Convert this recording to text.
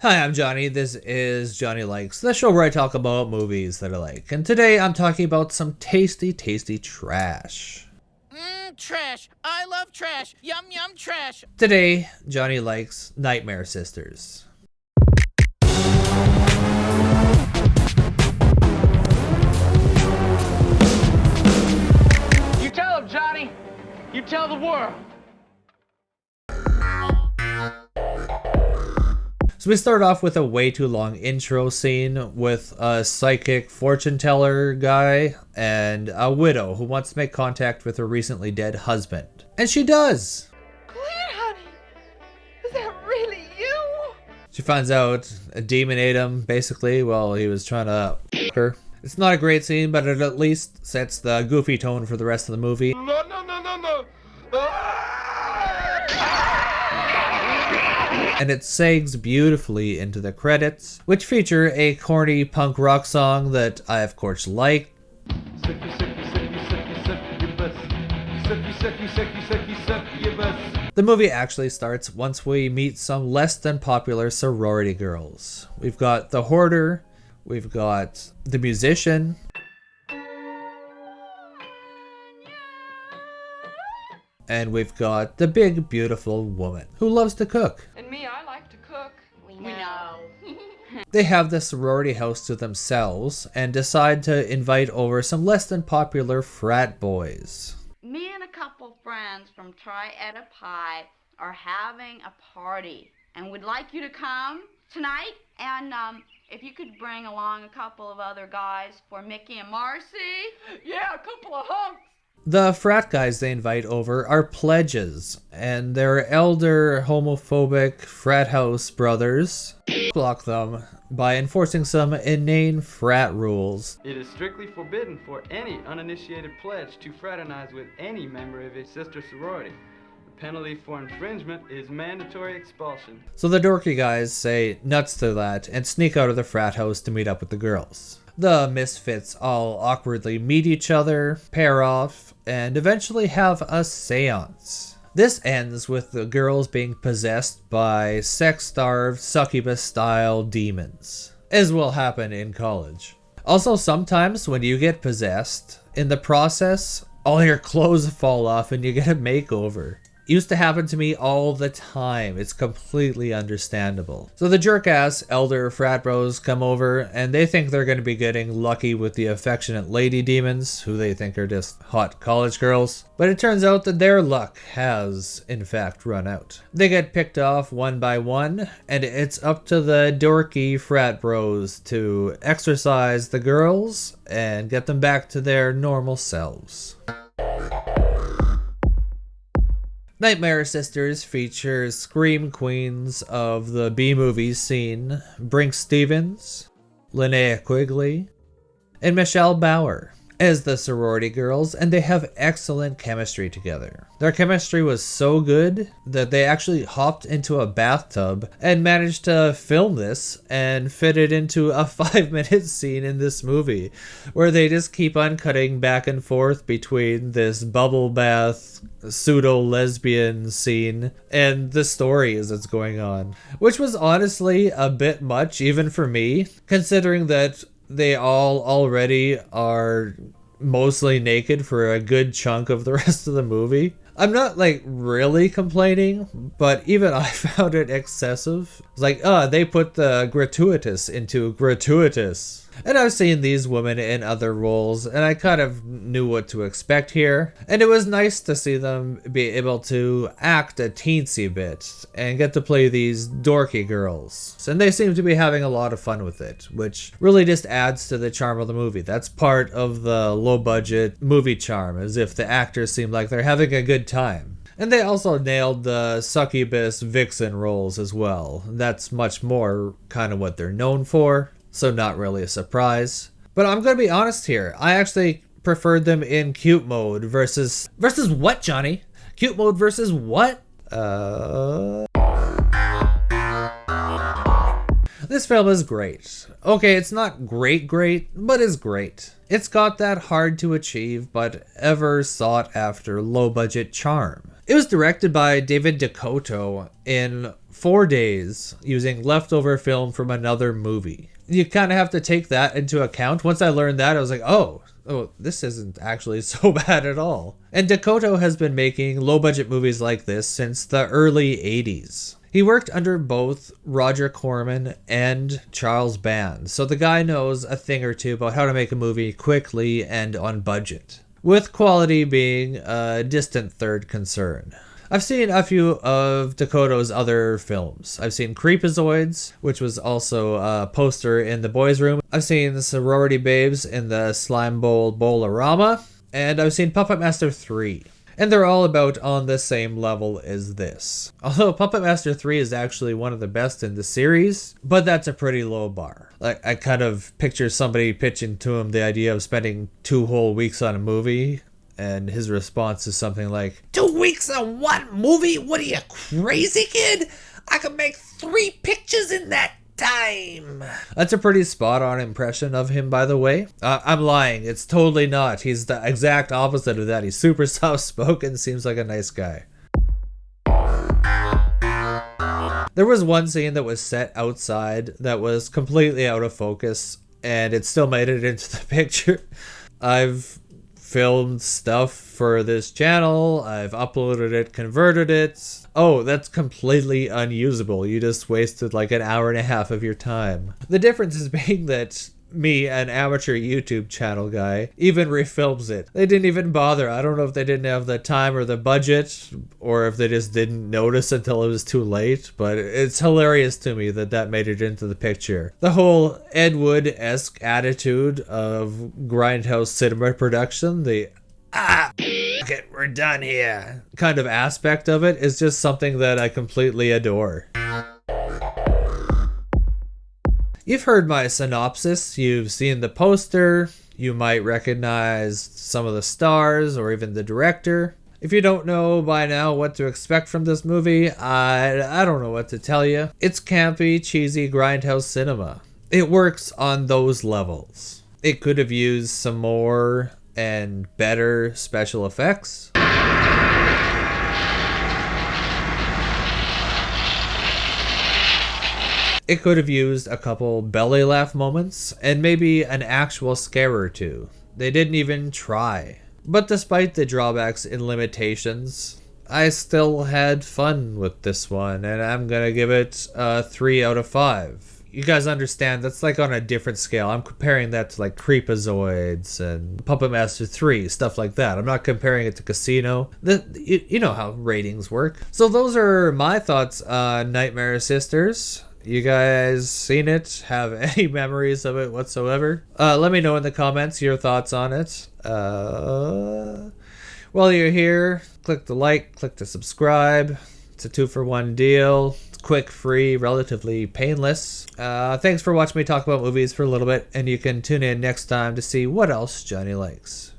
Hi, I'm Johnny. This is Johnny Likes, the show where I talk about movies that I like. And today I'm talking about some tasty, tasty trash. Trash. I love trash. Yum, yum, trash. Today, Johnny likes Nightmare Sisters. You tell him, Johnny. You tell the world. So we start off with a way too long intro scene with a psychic fortune teller guy and a widow who wants to make contact with her recently dead husband. And she does! Glenn, honey, is that really you? She finds out a demon ate him, basically, while he was trying to f*** her. It's not a great scene, but it at least sets the goofy tone for the rest of the movie. No. And it segs beautifully into the credits, which feature a corny punk rock song that I of course like. The movie actually starts once we meet some less than popular sorority girls. We've got the hoarder, we've got the musician, and we've got the big beautiful woman who loves to cook. And me, I like to cook. We know. They have the sorority house to themselves and decide to invite over some less than popular frat boys. Me and a couple friends from Tri Eta Pi are having a party, and we'd like you to come tonight. And if you could bring along a couple of other guys for Mickey and Marcy. Yeah, a couple of hunks. The frat guys they invite over are pledges, and their elder homophobic frat house brothers block them by enforcing some inane frat rules. It is strictly forbidden for any uninitiated pledge to fraternize with any member of a sister sorority. The penalty for infringement is mandatory expulsion. So the dorky guys say nuts to that and sneak out of the frat house to meet up with the girls. The misfits all awkwardly meet each other, pair off, and eventually have a seance. This ends with the girls being possessed by sex-starved, succubus-style demons, as will happen in college. Also, sometimes when you get possessed, in the process, all your clothes fall off and you get a makeover. Used to happen to me all the time. It's completely understandable. So the jerk-ass elder frat bros come over and they think they're going to be getting lucky with the affectionate lady demons, who they think are just hot college girls. But it turns out that their luck has, in fact, run out. They get picked off one by one, and it's up to the dorky frat bros to exorcise the girls and get them back to their normal selves. Nightmare Sisters features scream queens of the B-movies scene, Brinke Stevens, Linnea Quigley, and Michelle Bauer as the sorority girls, and they have excellent chemistry together. Their chemistry was so good that they actually hopped into a bathtub and managed to film this and fit it into a 5-minute scene in this movie, where they just keep on cutting back and forth between this bubble bath pseudo-lesbian scene and the story as it's going on, which was honestly a bit much even for me, considering that they all already are mostly naked for a good chunk of the rest of the movie. I'm not really complaining, but even I found it excessive. It's they put the gratuitous into gratuitous. And I've seen these women in other roles, and I kind of knew what to expect here. And it was nice to see them be able to act a teensy bit and get to play these dorky girls. And they seem to be having a lot of fun with it, which really just adds to the charm of the movie. That's part of the low-budget movie charm, as if the actors seem like they're having a good time. And they also nailed the succubus vixen roles as well. That's much more kind of what they're known for. So not really a surprise. But I'm going to be honest here. I actually preferred them in cute mode versus what, Johnny? Cute mode versus what? This film is great. Okay, it's not great, but it's great. It's got that hard to achieve but ever sought after low budget charm. It was directed by David DeCoteau in 4 days using leftover film from another movie. You kind of have to take that into account. Once I learned that, I was like, oh, this isn't actually so bad at all. And DeCoteau has been making low budget movies like this since the early 80s. He worked under both Roger Corman and Charles Band, so the guy knows a thing or two about how to make a movie quickly and on budget, with quality being a distant third concern. I've seen a few of DeCoteau's other films. I've seen Creepazoids, which was also a poster in the boys' room. I've seen the Sorority Babes in the Slime Bowl Bowl-orama, and I've seen Puppet Master 3. And they're all about on the same level as this. Although Puppet Master 3 is actually one of the best in the series, but that's a pretty low bar. Like, I kind of picture somebody pitching to him the idea of spending 2 whole weeks on a movie, and his response is something like, 2 weeks on one movie? What are you, crazy, kid? I could make 3 pictures in that time. That's a pretty spot on impression of him, by the way. I'm lying. It's totally not. He's the exact opposite of that. He's super soft spoken, seems like a nice guy. There was one scene that was set outside that was completely out of focus, and it still made it into the picture. I've filmed stuff for this channel. I've uploaded it, converted it. Oh, that's completely unusable. You just wasted like an hour and a half of your time. The difference is being that me, an amateur YouTube channel guy, even refilms it. They didn't even bother. I don't know if they didn't have the time or the budget, or if they just didn't notice until it was too late, but it's hilarious to me that that made it into the picture. The whole Ed Wood-esque attitude of grindhouse cinema production, the it, we're done here kind of aspect of it is just something that I completely adore. You've heard my synopsis, you've seen the poster, you might recognize some of the stars or even the director. If you don't know by now what to expect from this movie, I don't know what to tell you. It's campy, cheesy grindhouse cinema. It works on those levels. It could have used some more and better special effects. It could have used a couple belly laugh moments and maybe an actual scare or two. They didn't even try. But despite the drawbacks and limitations, I still had fun with this one, and I'm gonna give it a 3 out of 5. You guys understand, that's like on a different scale. I'm comparing that to like Creepazoids and Puppet Master 3, stuff like that. I'm not comparing it to Casino. You know how ratings work. So those are my thoughts on Nightmare Sisters. You guys seen it? Have any memories of it whatsoever? Let me know in the comments your thoughts on it. While you're here, click the like, click the subscribe. It's a 2-for-1 deal. Quick, free, relatively painless. Thanks for watching me talk about movies for a little bit, and you can tune in next time to see what else Johnny likes.